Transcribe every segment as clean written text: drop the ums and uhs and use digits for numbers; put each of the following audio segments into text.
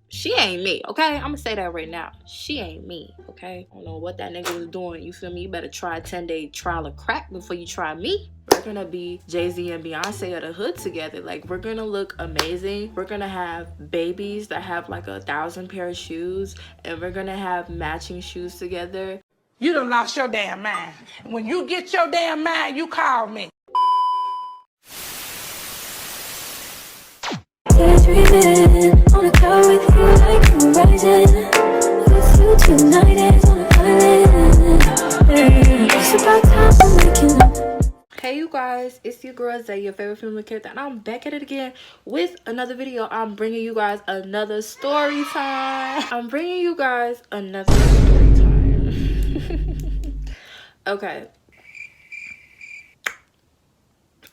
She ain't me, okay? I'm gonna say that right now. She ain't me, okay? I don't know what that nigga was doing. You feel me? You better try a 10-day trial of crack before you try me. We're gonna be Jay-Z and Beyonce of the hood together. Like, we're gonna look amazing. We're gonna have babies that have like 1,000 pair of shoes, and we're gonna have matching shoes together. You done lost your damn mind. When you get your damn mind, you call me. Daydreaming on a cloud with you like the horizon. With you tonight is on an island. It's about time I'm waking up. Hey you guys, it's your girl Zay, your favorite female character, and I'm back at it again with another video. I'm bringing you guys another story time. Okay.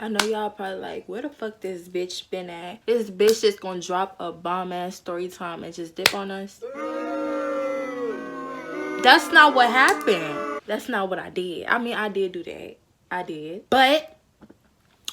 I know y'all probably like, where the fuck this bitch been at? This bitch just gonna drop a bomb ass story time and just dip on us. That's not what happened. That's not what I did. I mean, I did do that. I did. But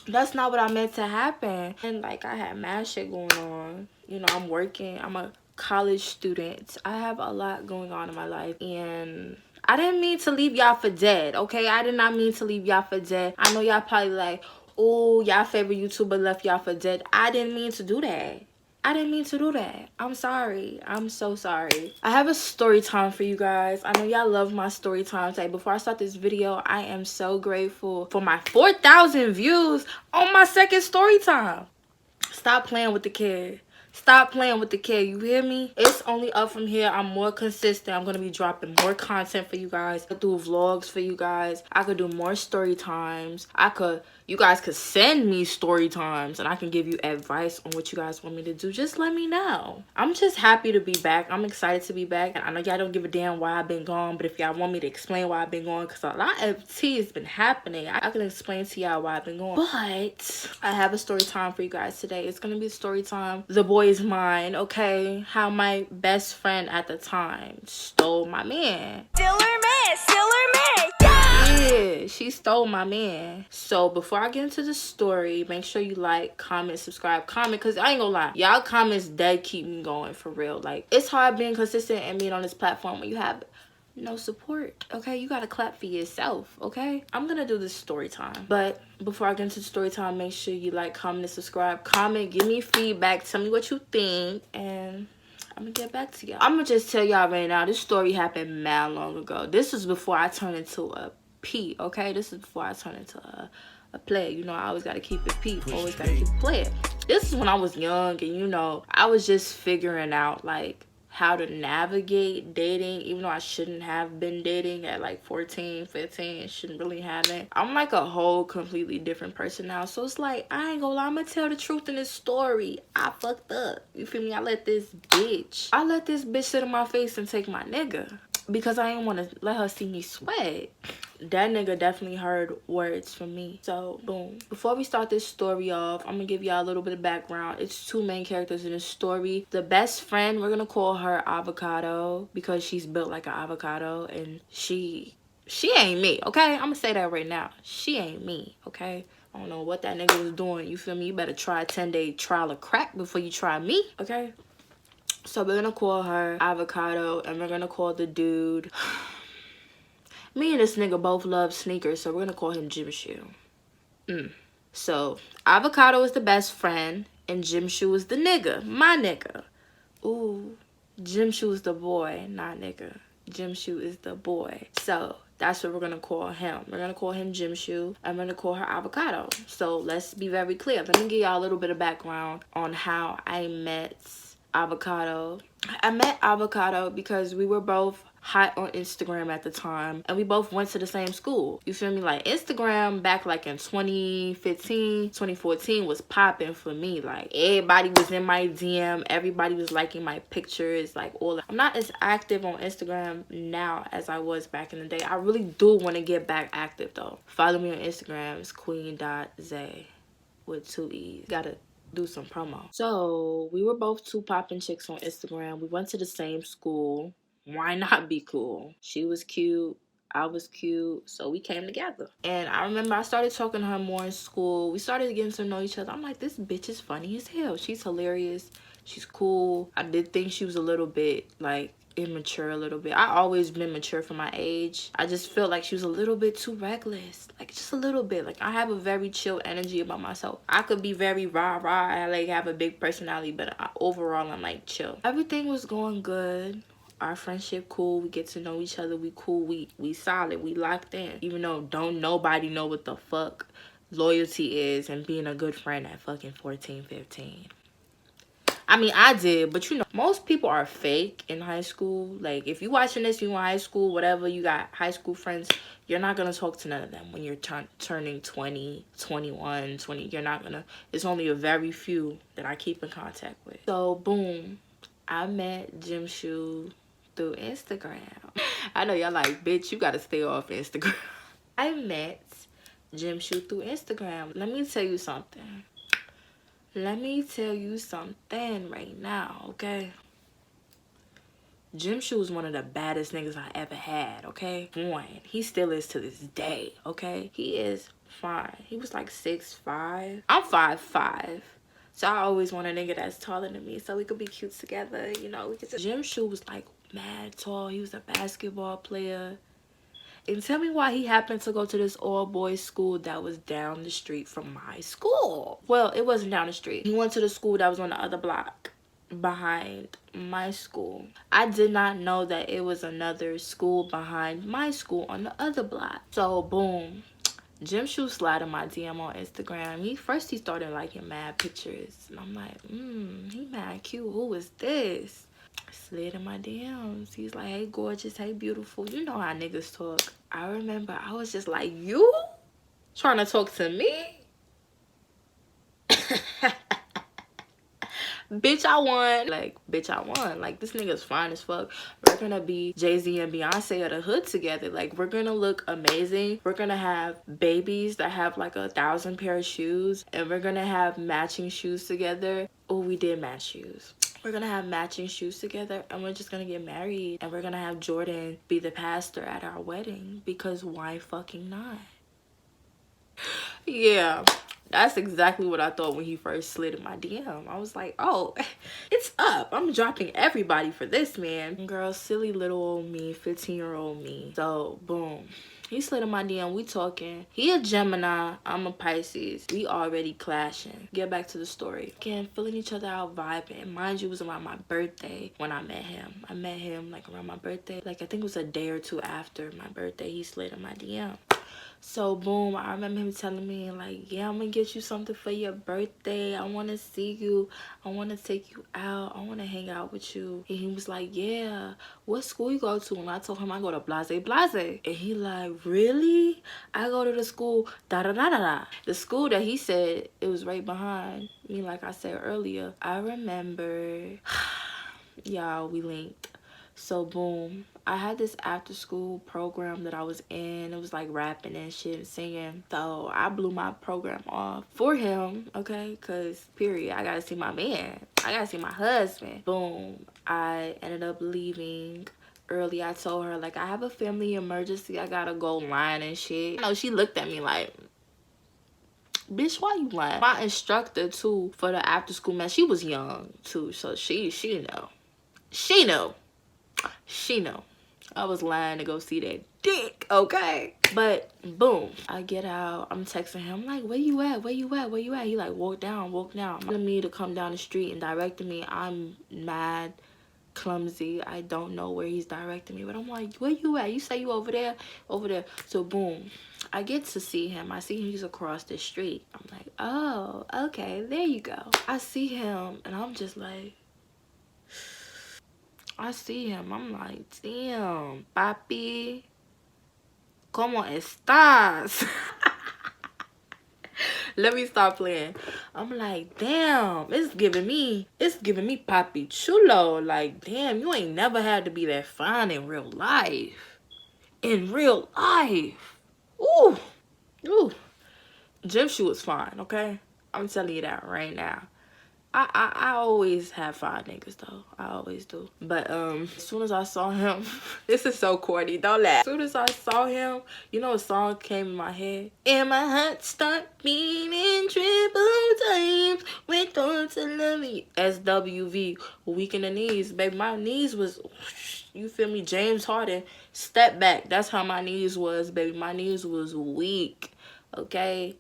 that's not what I meant to happen. And like, I had mad shit going on. You know, I'm working. I'm a college student. I have a lot going on in my life. And I didn't mean to leave y'all for dead, okay? I did not mean to leave y'all for dead. I know y'all probably like, oh, y'all favorite YouTuber left y'all for dead. I didn't mean to do that. I didn't mean to do that. I'm sorry. I'm so sorry. I have a story time for you guys. I know y'all love my story times. Like, before I start this video, I am so grateful for my 4,000 views on my second story time. Stop playing with the kid. Stop playing with the kid. You hear me? It's only up from here. I'm more consistent. I'm going to be dropping more content for you guys. I could do vlogs for you guys. I could do more story times. You guys could send me story times and I can give you advice on what you guys want me to do. Just let me know. I'm just happy to be back. I'm excited to be back. And I know y'all don't give a damn why I've been gone, but if y'all want me to explain why I've been gone, because a lot of tea has been happening, I can explain to y'all why I've been gone. But I have a story time for you guys today. It's gonna be a story time. The boy is mine, okay? How my best friend at the time stole my man. Yeah, she stole my man. So before I get into the story, make sure you like, comment, subscribe, comment, because I ain't gonna lie, y'all comments dead keep me going for real. Like, it's hard being consistent and being on this platform when you have no support, okay? You gotta clap for yourself, okay? I'm gonna do this story time, but before I get into the story time, make sure you like, comment, and subscribe. Comment, give me feedback, tell me what you think, and I'm gonna get back to y'all. I'm gonna just tell y'all right now, this story happened mad long ago. This was before I turned into a P, okay? This is before I turned into a player. You know, I always gotta keep it P, always gotta keep it player. This is when I was young and, you know, I was just figuring out like how to navigate dating, even though I shouldn't have been dating at like 14, 15, shouldn't really have it. I'm like a whole completely different person now. So it's like, I ain't gonna lie, I'm gonna tell the truth in this story. I fucked up. You feel me? I let this bitch sit in my face and take my nigga, because I didn't want to let her see me sweat. That nigga definitely heard words from me. So, boom. Before we start this story off, I'm gonna give y'all a little bit of background. It's two main characters in this story. The best friend, we're gonna call her Avocado, because she's built like an avocado, and she ain't me, okay? I'm gonna say that right now. She ain't me, okay? I don't know what that nigga was doing. You feel me? You better try a 10-day trial of crack before you try me, okay? So we're gonna call her Avocado, and we're gonna call the dude... Me and this nigga both love sneakers, so we're gonna call him Gym Shoe. So, Avocado is the best friend, and Gym Shoe is the nigga. My nigga. Ooh, Gym Shoe is the boy, not nigga. Gym Shoe is the boy. So, that's what we're gonna call him. We're gonna call him Gym Shoe. I'm gonna call her Avocado. So, let's be very clear. Let me give y'all a little bit of background on how I met Avocado. I met Avocado because we were both hot on Instagram at the time, and we both went to the same school. You feel me? Like, Instagram back like in 2015, 2014 was popping for me. Like, everybody was in my DM, everybody was liking my pictures, like all that. I'm not as active on Instagram now as I was back in the day. I really do want to get back active though. Follow me on Instagram. It's queen.zay with 2 E's. Gotta do some promo. So we were both two popping chicks on Instagram. We went to the same school. Why not be cool? She was cute, I was cute, so we came together. And I remember I started talking to her more in school. We started getting to know each other. I'm like, this bitch is funny as hell. She's hilarious. She's cool. I did think she was a little bit like immature a little bit. I always been mature for my age. I just felt like she was a little bit too reckless, like just a little bit. Like, I have a very chill energy about myself. I could be very rah-rah, I like have a big personality, but overall I'm like chill. Everything was going good. Our friendship cool. We get to know each other. We cool. We solid. We locked in. Even though don't nobody know what the fuck loyalty is and being a good friend at fucking 14, 15. I mean, I did, but you know, most people are fake in high school. Like, if you watching this, you in high school, whatever, you got high school friends, you're not gonna talk to none of them when you're turning 20, 21, 20. You're not gonna. It's only a very few that I keep in contact with. So, boom, I met Jim Shoe through Instagram. I know y'all like, bitch, you gotta stay off Instagram. I met Jim Shoe through Instagram. Let me tell you something. Let me tell you something right now, okay? Jim Shoe was one of the baddest niggas I ever had, okay? One. He still is to this day, okay? He is fine. He was like 6'5". I'm 5'5". So I always want a nigga that's taller than me so we could be cute together, you know? Jim Shoe was like mad tall. He was a basketball player. And tell me why he happened to go to this all-boys school that was down the street from my school. Well, it wasn't down the street. He went to the school that was on the other block behind my school. I did not know that it was another school behind my school on the other block. So, boom. Jim Shoe slid in my DM on Instagram. He started liking mad pictures. And I'm like, he mad cute. Who is this? Slid in my DMs. He's like, hey, gorgeous, hey, beautiful. You know how niggas talk. I remember I was just like, you trying to talk to me? Bitch, I won. Like, bitch, I won. Like, this nigga's fine as fuck. We're gonna be Jay-Z and Beyonce of the hood together. Like, we're gonna look amazing. We're gonna have babies that have like 1,000 pair of shoes. And we're gonna have matching shoes together. Oh, we did match shoes. We're gonna have matching shoes together and we're just gonna get married. And we're gonna have Jordan be the pastor at our wedding. Because why fucking not? Yeah, that's exactly what I thought when he first slid in my DM. I was like, oh, it's up. I'm dropping everybody for this, man. Girl, silly little old me, 15-year-old me. So, boom. He slid in my DM, we talking. He a Gemini, I'm a Pisces. We already clashing. Get back to the story. Again, feeling each other out, vibing. Mind you, it was around my birthday when I met him. I met him like around my birthday. Like, I think it was a day or two after my birthday, he slid in my DM. So, boom, I remember him telling me, like, yeah, I'm gonna get you something for your birthday. I want to see you. I want to take you out. I want to hang out with you. And he was like, yeah, what school you go to? And I told him I go to Blase Blase. And he like, really? I go to the school, da-da-da-da-da. The school that he said it was right behind me, like I said earlier. I remember, y'all, we linked. So, boom, I had this after school program that I was in. It was like rapping and shit and singing. So I blew my program off for him, okay? Because, period, I gotta see my man. I gotta see my husband. Boom, I ended up leaving early. I told her, like, I have a family emergency. I gotta go line and shit. You know, she looked at me like, bitch, why you lying? My instructor, too, for the after school, man, she was young, too. So she know. She knew. She know I was lying to go see that dick, okay? But boom, I get out. I'm texting him, like, where you at? Where you at? Where you at? He like, walk down, walk down. I'm telling me to come down the street and directing me. I'm mad clumsy. I don't know where he's directing me, but I'm like, where you at? You say you over there? Over there. So boom, I get to see him. I see he's across the street. I'm like, oh, okay, there you go. I see him and I'm just like, I see him. I'm like, damn, papi, ¿cómo estás? Let me stop playing. I'm like, damn, it's giving me papi chulo. Like, damn, you ain't never had to be that fine in real life. In real life. Ooh. Ooh. Jim Shoe was fine, okay? I'm telling you that right now. I always have fine niggas though. I always do. But as soon as I saw him, this is so corny, don't laugh. As soon as I saw him, you know a song came in my head. And my heart start beating triple times with thoughts of loving. SWV, weak in the knees. Baby, my knees was, you feel me, James Harden, step back. That's how my knees was, baby. My knees was weak, okay?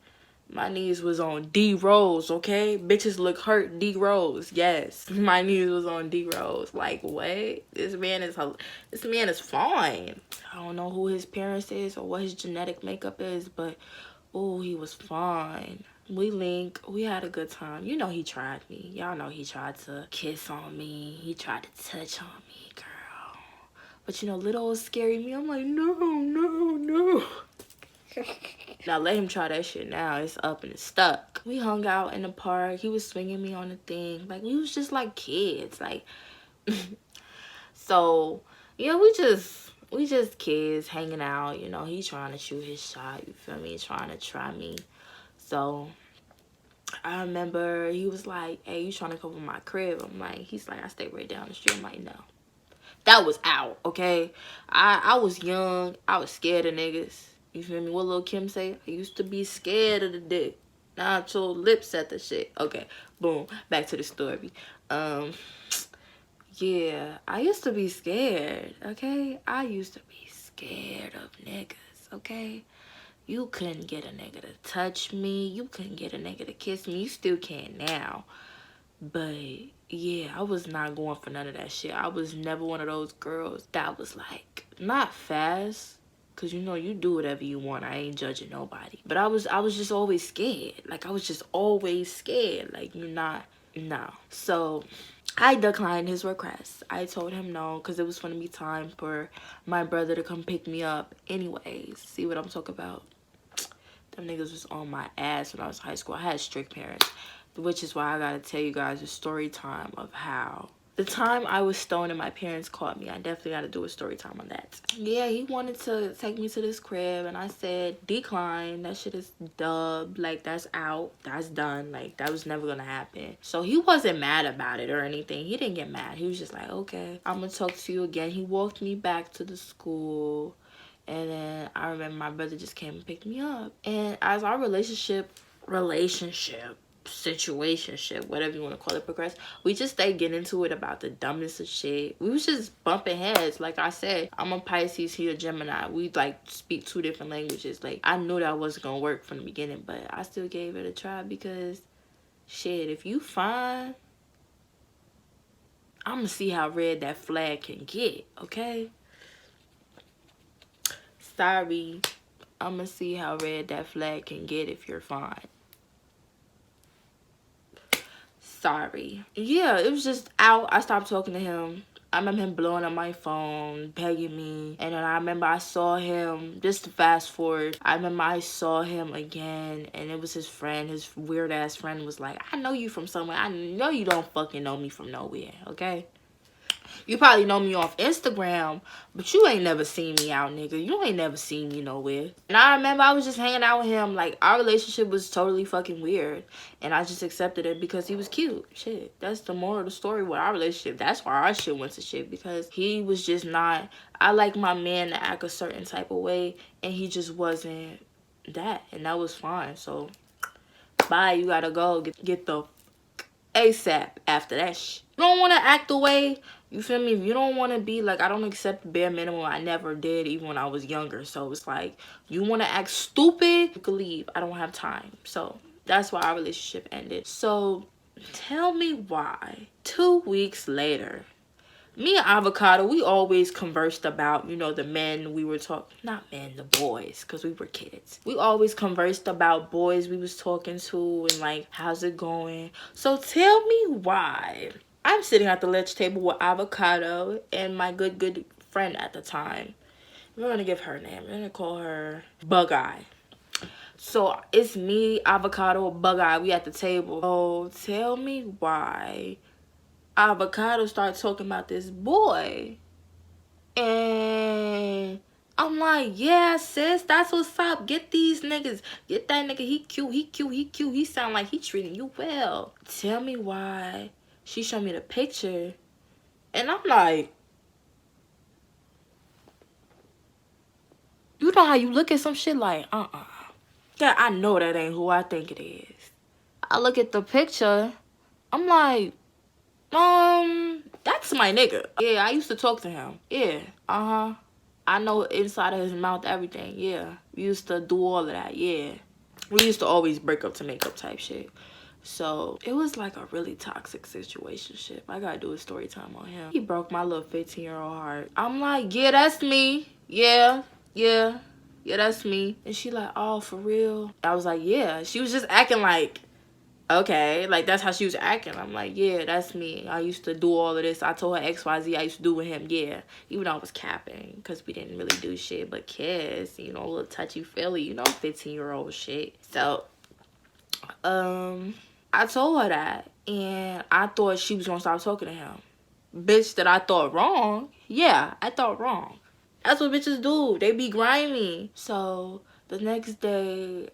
My knees was on D Rose, okay? Bitches look hurt, D Rose. Yes, my knees was on D Rose. Like, what? This man is fine. I don't know who his parents is or what his genetic makeup is, but oh, he was fine. We linked. We had a good time. You know he tried me. Y'all know he tried to kiss on me. He tried to touch on me, girl. But you know, little old scary me, I'm like, no, no, no. Now let him try that shit now. It's up and it's stuck. We hung out in the park. He was swinging me on the thing. Like, we was just like kids. Like, so, yeah, we just kids hanging out. You know, he trying to shoot his shot. You feel me? Trying to try me. So, I remember he was like, hey, you trying to come to my crib? I'm like, he's like, I stay right down the street. I'm like, no. That was out, okay? I was young. I was scared of niggas. You feel me? What Lil' Kim say? I used to be scared of the dick. Now I told lips at the shit. Okay, boom. Back to the story. Yeah, I used to be scared, okay? I used to be scared of niggas, okay? You couldn't get a nigga to touch me. You couldn't get a nigga to kiss me. You still can't now. But yeah, I was not going for none of that shit. I was never one of those girls that was like, not fast, cause you know you do whatever you want. I ain't judging nobody. But I was just always scared. Like, I was just always scared. Like, you're not, no. So I declined his request. I told him no, cause it was gonna be time for my brother to come pick me up anyways. See what I'm talking about? Them niggas was on my ass when I was in high school. I had strict parents, which is why I gotta tell you guys a story time of how the time I was stoned and my parents caught me. I definitely gotta do a story time on that. Yeah, he wanted to take me to this crib and I said decline. That shit is dub. Like, that's out. That's done. Like, that was never gonna happen. So he wasn't mad about it or anything. He didn't get mad. He was just like, okay, I'm gonna talk to you again. He walked me back to the school. And then I remember my brother just came and picked me up. And as our situationship, whatever you want to call it, progressed, we just stayed getting into it about the dumbest of shit. We was just bumping heads. Like I said, I'm a Pisces, he a Gemini. We like speak two different languages. Like, I knew that wasn't gonna work from the beginning, but I still gave it a try because shit, if you fine, I'm gonna see how red that flag can get, okay? Sorry, I'm gonna see how red that flag can get if you're fine. Sorry. Yeah, it was just out. I stopped talking to him. I remember him blowing up my phone, begging me. And then I remember I saw him, just to fast forward, I remember I saw him again, and it was his friend. His weird ass friend was like, I know you from somewhere. I know you don't fucking know me from nowhere, okay? You probably know me off Instagram, but you ain't never seen me out, nigga. You ain't never seen me nowhere. And I remember I was just hanging out with him. Like, our relationship was totally fucking weird. And I just accepted it because he was cute. Shit, that's the moral of the story with our relationship. That's why our shit went to shit, because he was just not... I like my man to act a certain type of way, and he just wasn't that. And that was fine. So, bye. You gotta go. Get the ASAP after that shit. You don't want to act the way... You feel me? If you don't want to be like, I don't accept the bare minimum. I never did, even when I was younger. So it's like, you want to act stupid, you can leave. I don't have time. So that's why our relationship ended. So tell me why 2 weeks later, me and Avocado, we always conversed about, you know, the men we were talking, not men, the boys, because we were kids. We always conversed about boys we was talking to and like, how's it going? So tell me why I'm sitting at the lunch table with Avocado and my good friend at the time. We're gonna give her a name. We're gonna call her Bug Eye. So it's me, Avocado, Bug Eye. We at the table. Oh, tell me why Avocado started talking about this boy, and I'm like, yeah, sis, that's what's up. Get these niggas. Get that nigga. He cute. He cute. He cute. He sound like he treating you well. Tell me why. She showed me the picture. And I'm like, you know how you look at some shit like, yeah, I know that ain't who I think it is. I look at the picture. I'm like, that's my nigga. Yeah, I used to talk to him. Yeah, I know inside of his mouth everything. Yeah, we used to do all of that. Yeah, we used to always break up to make up type shit. So it was like a really toxic situationship. I gotta do a story time on him. He broke my little 15-year-old heart. I'm like, yeah, that's me. Yeah, that's me. And she like, oh, for real? I was like, yeah. She was just acting like, okay, like that's how she was acting. I'm like, yeah, that's me. I used to do all of this. I told her XYZ I used to do with him. Yeah, even though I was capping because we didn't really do shit but kiss, you know, a little touchy-feely, you know, 15-year-old shit. So I told her that, and I thought she was gonna stop talking to him. Bitch, that I thought wrong. Yeah, I thought wrong. That's what bitches do. They be grimy. So the next day,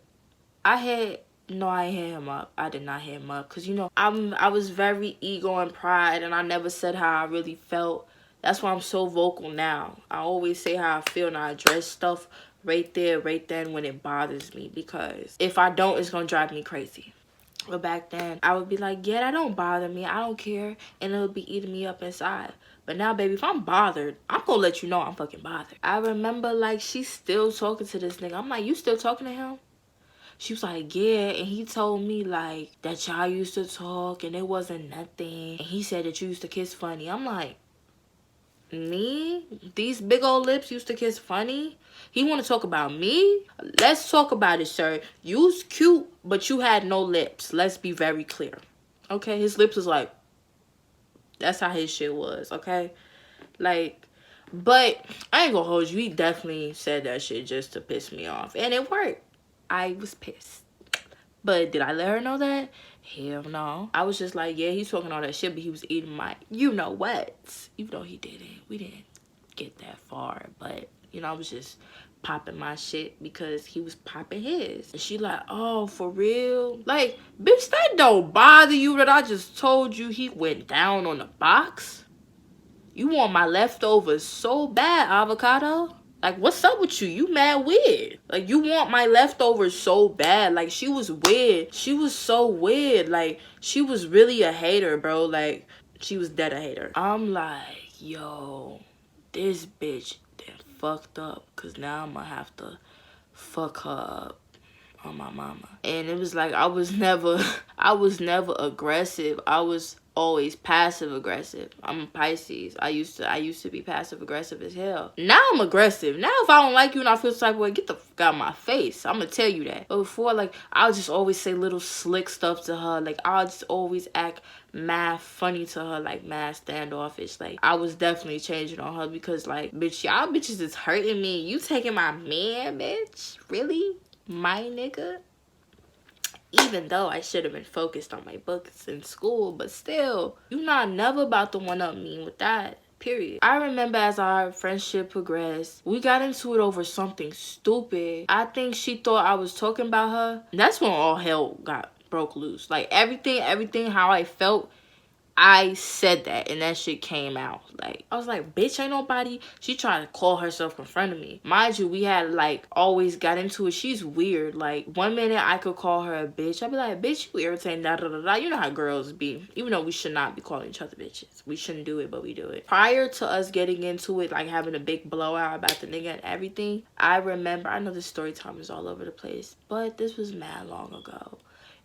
I hit him up. I did not hit him up because, you know, I was very ego and pride, and I never said how I really felt. That's why I'm so vocal now. I always say how I feel, and I address stuff right there, right then when it bothers me, because if I don't, it's gonna drive me crazy. But back then, I would be like, yeah, that don't bother me. I don't care. And it'll be eating me up inside. But now, baby, if I'm bothered, I'm gonna let you know I'm fucking bothered. I remember, like, she's still talking to this nigga. I'm like, you still talking to him? She was like, yeah. And he told me, like, that y'all used to talk and it wasn't nothing. And he said that you used to kiss funny. I'm like, me? These big old lips used to kiss funny? He want to talk about me? Let's talk about it, sir. You's cute, but you had no lips. Let's be very clear. Okay? His lips was like, that's how his shit was, okay? Like, but I ain't gonna hold you. He definitely said that shit just to piss me off. And it worked. I was pissed. But did I let her know that? Hell no. I was just like, yeah, he's talking all that shit, but he was eating my, you know what? Even though he didn't. We didn't get that far. But, you know, I was just popping my shit because he was popping his. And she like, oh, for real? Like, bitch, that don't bother you that I just told you he went down on the box? You want my leftovers so bad, avocado? Like, what's up with you? You mad weird. Like, you want my leftovers so bad. Like, she was weird. She was so weird. Like, she was really a hater, bro. Like, she was dead a hater. I'm like, yo, this bitch done fucked up. Because now I'm going to have to fuck her up on my mama. And it was like, I was never aggressive. I was always passive aggressive. I'm a Pisces. I used to be passive aggressive as hell. Now I'm aggressive. Now if I don't like you and I feel some type of way, get the fuck out of my face. I'm gonna tell you that. But before, like, I'll just always say little slick stuff to her. Like, I'll just always act mad funny to her, like mad standoffish. Like, I was definitely changing on her because, like, bitch, y'all bitches is hurting me. You taking my man, bitch? Really? My nigga? Even though I should have been focused on my books in school, but still, you not never about to one up me with that, period. I remember as our friendship progressed, we got into it over something stupid. I think she thought I was talking about her. That's when all hell broke loose. Like, everything how I felt, I said that and that shit came out. Like, I was like, bitch, ain't nobody. She tried to call herself in front of me. Mind you, we had, like, always got into it. She's weird. Like, one minute I could call her a bitch. I'd be like, bitch, you irritating, da da da da. You know how girls be. Even though we should not be calling each other bitches. We shouldn't do it, but we do it. Prior to us getting into it, like having a big blowout about the nigga and everything, I remember, I know this story time is all over the place, but this was mad long ago.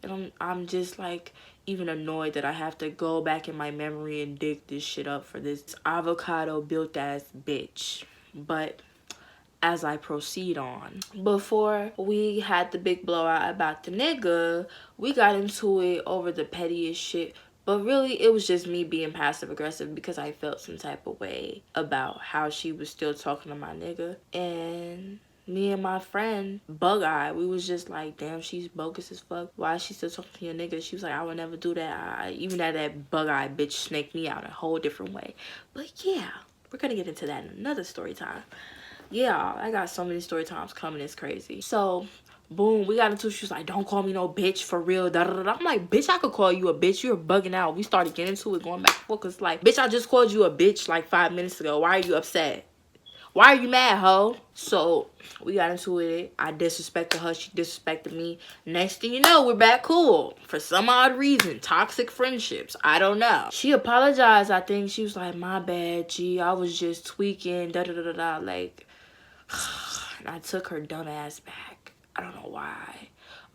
And I'm just, like, even annoyed that I have to go back in my memory and dig this shit up for this avocado built ass bitch. But as I proceed on, before we had the big blowout about the nigga, we got into it over the pettiest shit. But really, it was just me being passive aggressive because I felt some type of way about how she was still talking to my nigga. And me and my friend, Bug Eye, we was just like, damn, she's bogus as fuck. Why is she still talking to your nigga? She was like, I would never do that. Even that Bug Eye bitch snaked me out a whole different way. But yeah, we're gonna get into that in another story time. Yeah, I got so many story times coming. It's crazy. So boom, we got into it. She was like, don't call me no bitch for real. Da, da, da, da. I'm like, bitch, I could call you a bitch. You're bugging out. We started getting into it, going back and forth. Cause like, bitch, I just called you a bitch like 5 minutes ago. Why are you upset? Why are you mad, ho? So we got into it. I disrespected her. She disrespected me. Next thing you know, we're back cool. For some odd reason. Toxic friendships. I don't know. She apologized, I think. She was like, my bad, G. I was just tweaking. Da da da da da. Like, and I took her dumb ass back. I don't know why.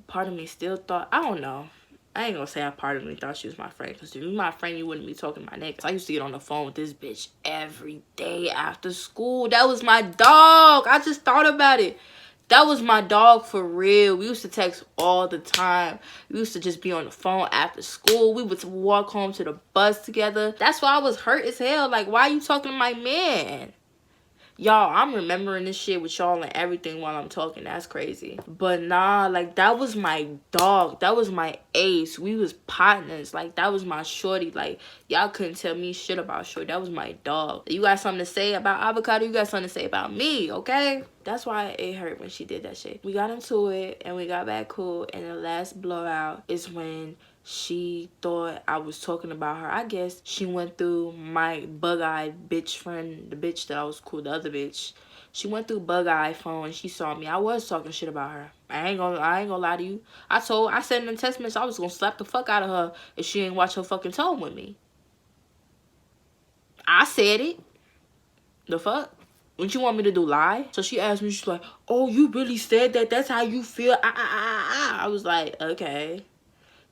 Part of me still thought, I don't know. I ain't gonna say a part of me thought she was my friend. Because if you were my friend, you wouldn't be talking to my niggas. I used to get on the phone with this bitch every day after school. That was my dog. I just thought about it. That was my dog for real. We used to text all the time. We used to just be on the phone after school. We would walk home to the bus together. That's why I was hurt as hell. Like, why are you talking to my man? Y'all, I'm remembering this shit with y'all and everything while I'm talking. That's crazy. But nah, like, that was my dog. That was my ace. We was partners. Like, that was my shorty. Like, y'all couldn't tell me shit about shorty. That was my dog. You got something to say about Avocado? You got something to say about me, okay? That's why it hurt when she did that shit. We got into it, and we got back cool. And the last blowout is when she thought I was talking about her. I guess she went through my bug-eyed bitch friend, the bitch that I was cool, the other bitch. She went through bug-eyed phone and she saw me. I was talking shit about her. I ain't gonna lie to you. I said in the text message I was gonna slap the fuck out of her if she ain't watch her fucking tone with me. I said it. The fuck? Wouldn't you want me to do lie? So she asked me, she's like, oh, you really said that? That's how you feel? I was like, okay.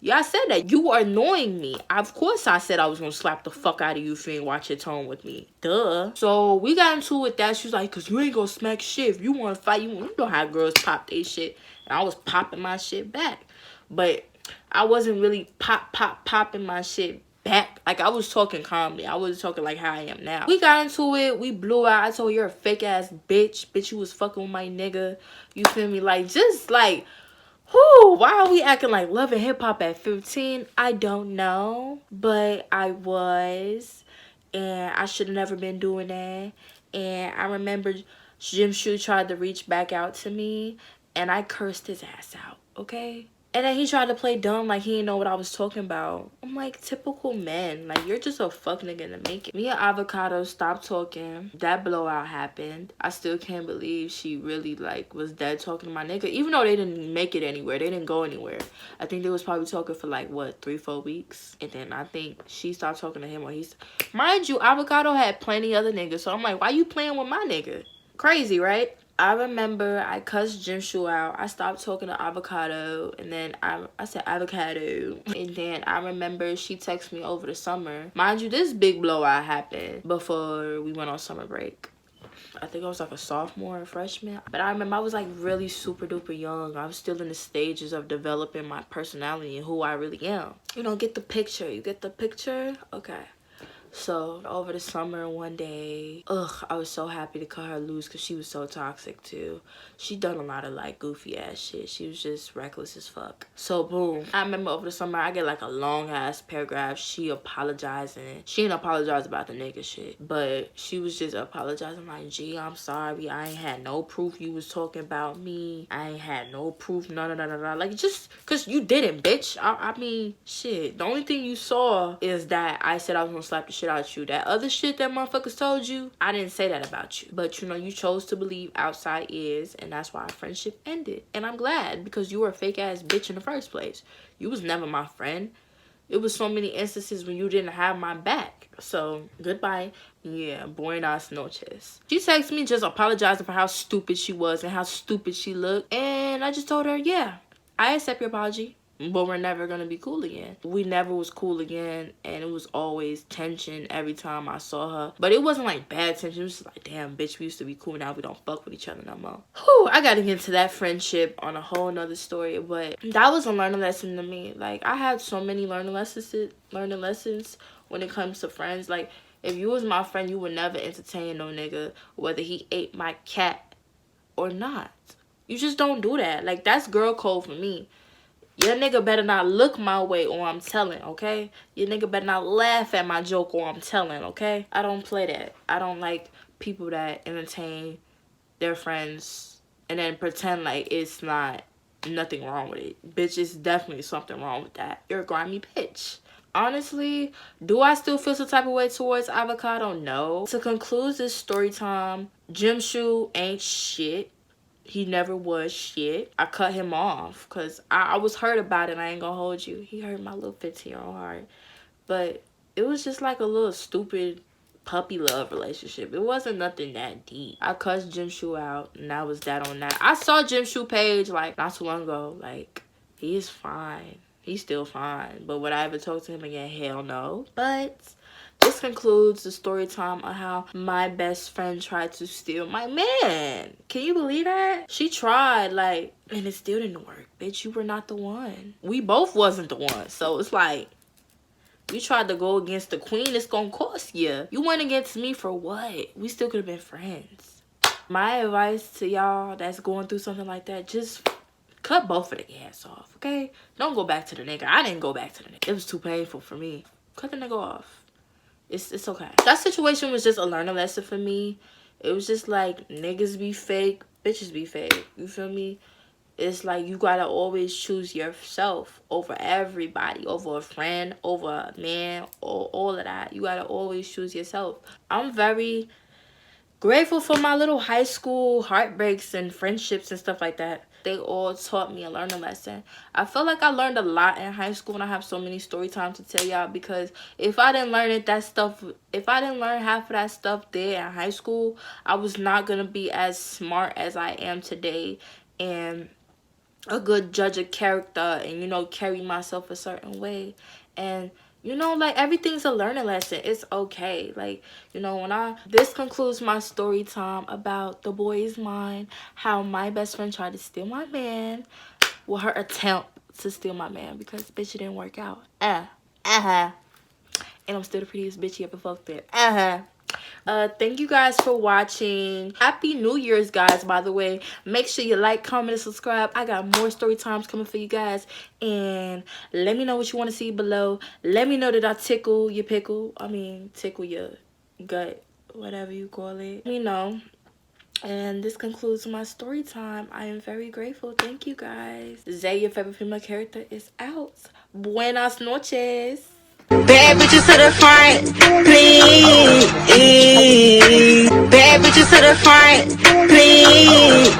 Yeah, I said that. You are annoying me. Of course I said I was gonna slap the fuck out of you if you ain't watch your tone with me. Duh. So we got into it with that. She was like, cause you ain't gonna smack shit. If you wanna fight, you know how girls pop they shit. And I was popping my shit back. But I wasn't really popping my shit back. Like, I was talking calmly. I wasn't talking like how I am now. We got into it. We blew out. I told her, you're a fake ass bitch. Bitch, you was fucking with my nigga. You feel me? Like, just like... whoo, why are we acting like Love and Hip Hop at 15? I don't know, but I was, and I should have never been doing that. And I remember Jim Shu tried to reach back out to me, and I cursed his ass out, okay? And then he tried to play dumb like he didn't know what I was talking about. I'm like, typical men. Like, you're just a fuck nigga to make it. Me and Avocado stopped talking. That blowout happened. I still can't believe she really, like, was dead talking to my nigga. Even though they didn't make it anywhere. They didn't go anywhere. I think they was probably talking for, like, what, 3-4 weeks? And then I think she stopped talking to him or he's... Mind you, Avocado had plenty other niggas. So I'm like, why you playing with my nigga? Crazy, right? I remember I cussed Jim Shu out. I stopped talking to Avocado. And then I said Avocado. And then I remember she texted me over the summer. Mind you, this big blowout happened before we went on summer break. I think I was like a sophomore or freshman. But I remember I was like really super duper young. I was still in the stages of developing my personality and who I really am. You know, get the picture. You get the picture? Okay. So over the summer one day, I was so happy to cut her loose because she was so toxic too. She done a lot of like goofy ass shit. She was just reckless as fuck. So boom, I remember over the summer I get like a long ass paragraph. She apologizing. She didn't apologize about the nigga shit, but she was just apologizing like, gee, I'm sorry. I ain't had no proof you was talking about me. I ain't had no proof, no. Like, just cause you didn't, bitch. I mean, shit. The only thing you saw is that I said I was gonna slap the shit out you. That other shit that motherfuckers told you, I didn't say that about you. But you know, you chose to believe outside ears, and that's why our friendship ended. And I'm glad, because you were a fake ass bitch in the first place. You was never my friend. It was so many instances when you didn't have my back. So goodbye. Yeah, buenas noches. She texted me just apologizing for how stupid she was and how stupid she looked, and I just told her, yeah, I accept your apology, but we're never gonna be cool again. We never was cool again, and it was always tension every time I saw her. But it wasn't like bad tension. It was just like, damn, bitch, we used to be cool. Now we don't fuck with each other no more. Whew, I gotta get into that friendship on a whole nother story. But that was a learning lesson to me. Like, I had so many learning lessons when it comes to friends. Like, if you was my friend, you would never entertain no nigga, whether he ate my cat or not. You just don't do that. Like, that's girl code for me. Your nigga better not look my way or I'm telling, okay? Your nigga better not laugh at my joke or I'm telling, okay? I don't play that. I don't like people that entertain they're friends and then pretend like it's not nothing wrong with it. Bitch, it's definitely something wrong with that. You're a grimy bitch. Honestly, do I still feel some type of way towards Avocado? No. To conclude this story time, Jim Shoe ain't shit. He never was shit. I cut him off because I was hurt about it. I ain't gonna hold you. He hurt my little 15-year-old heart. But it was just like a little stupid puppy love relationship. It wasn't nothing that deep. I cussed Jim Shoe out, and that was that on that. I saw Jim Shoe page like not too long ago. Like, he is fine. He's still fine. But would I ever talk to him again? Hell no. But this concludes the story time on how my best friend tried to steal my man. Can you believe that? She tried, like, and it still didn't work. Bitch, you were not the one. We both wasn't the one. So it's like, you tried to go against the queen, it's gonna cost you. You went against me for what? We still could have been friends. My advice to y'all that's going through something like that, just cut both of the gas off, okay? Don't go back to the nigga. I didn't go back to the nigga. It was too painful for me. Cut the nigga off. It's okay. That situation was just a learning lesson for me. It was just like, niggas be fake, bitches be fake. You feel me? It's like you gotta always choose yourself over everybody, over a friend, over a man, or all of that. You gotta always choose yourself. I'm very grateful for my little high school heartbreaks and friendships and stuff like that. They all taught me a learning lesson. I feel like I learned a lot in high school, and I have so many story times to tell y'all, because if I didn't learn if I didn't learn half of that stuff there in high school, I was not gonna be as smart as I am today and a good judge of character and, you know, carry myself a certain way. And, you know, like, everything's a learning lesson. It's okay. Like, you know, this concludes my story time about The Boy Is Mine, how my best friend tried to steal my man. Well, her attempt to steal my man, because bitch, it didn't work out. And I'm still the prettiest bitch you ever fucked with. Thank you guys for watching. Happy New Year's, guys, by the way. Make sure you like, comment, and subscribe. I got more story times coming for you guys, and let me know what you want to see below. Let me know that I tickle your pickle. I mean, tickle your gut, whatever you call it. Let me know. And this concludes my story time. I am very grateful. Thank you, guys. Zay, your favorite female character, is out. Buenas noches. Bad bitches to the front, please. Bad bitches to the front, please.